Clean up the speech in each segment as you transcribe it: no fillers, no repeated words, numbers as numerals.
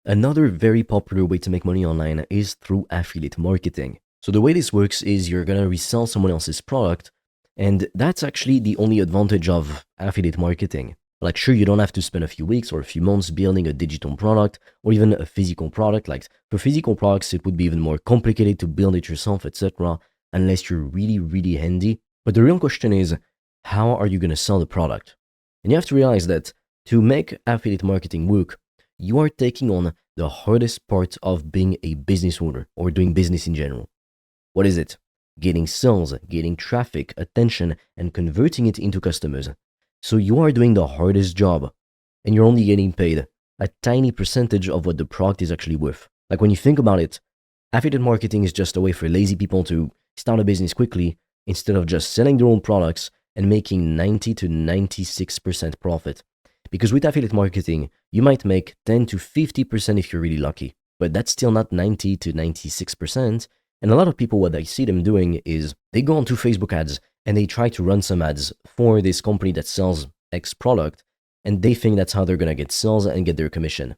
Another very popular way to make money online is through affiliate marketing. So the way this works is you're gonna resell someone else's product, and that's actually the only advantage of affiliate marketing. Like, sure, you don't have to spend a few weeks or a few months building a digital product or even a physical product. Like, for physical products, it would be even more complicated to build it yourself, etc., unless you're really, really handy. But the real question is, how are you gonna sell the product? And you have to realize that to make affiliate marketing work, you are taking on the hardest part of being a business owner or doing business in general. What is it? Getting sales, getting traffic, attention, and converting it into customers. So you are doing the hardest job, and you're only getting paid a tiny percentage of what the product is actually worth. Like, when you think about it, affiliate marketing is just a way for lazy people to start a business quickly instead of just selling their own products and making 90 to 96% profit. Because with affiliate marketing, you might make 10 to 50% if you're really lucky, but that's still not 90 to 96%. And a lot of people, what I see them doing is they go onto Facebook ads and they try to run some ads for this company that sells X product, and they think that's how they're gonna get sales and get their commission.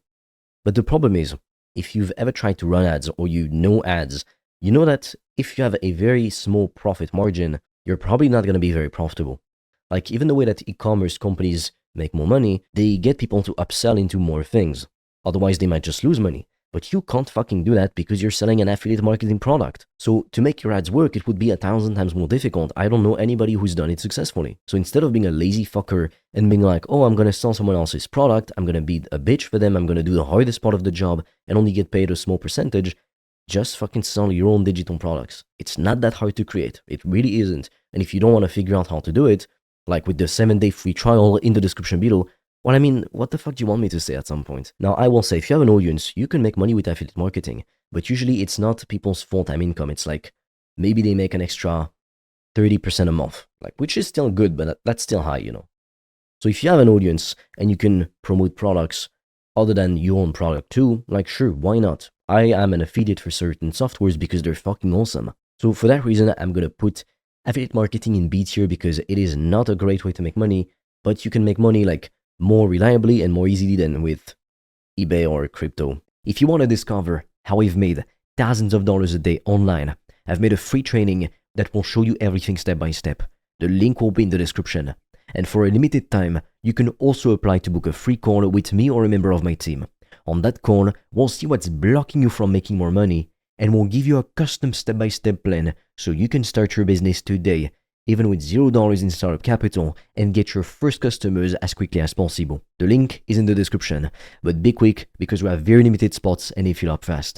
But the problem is, if you've ever tried to run ads or you know ads, you know that if you have a very small profit margin, you're probably not gonna be very profitable. Like, even the way that e-commerce companies make more money, they get people to upsell into more things. Otherwise, they might just lose money. But you can't fucking do that because you're selling an affiliate marketing product. So to make your ads work, it would be 1,000 times more difficult. I don't know anybody who's done it successfully. So instead of being a lazy fucker and being like, oh, I'm gonna sell someone else's product, I'm gonna be a bitch for them, I'm gonna do the hardest part of the job and only get paid a small percentage, just fucking sell your own digital products. It's not that hard to create. It really isn't. And if you don't want to figure out how to do it, like with the 7-day free trial in the description below, well, I mean, what the fuck do you want me to say at some point? Now, I will say, if you have an audience, you can make money with affiliate marketing, but usually it's not people's full-time income. It's like, maybe they make an extra 30% a month, like, which is still good, but that's still high, you know? So if you have an audience and you can promote products other than your own product too, like, sure, why not? I am an affiliate for certain softwares because they're fucking awesome. So for that reason, I'm gonna put affiliate marketing in B tier because it is not a great way to make money, but you can make money like more reliably and more easily than with eBay or crypto. If you want to discover how I've made thousands of dollars a day online, I've made a free training that will show you everything step by step. The link will be in the description. And for a limited time, you can also apply to book a free call with me or a member of my team. On that call, we'll see what's blocking you from making more money, and we'll give you a custom step-by-step plan so you can start your business today, even with $0 in startup capital, and get your first customers as quickly as possible. The link is in the description, but be quick because we have very limited spots and they fill up fast.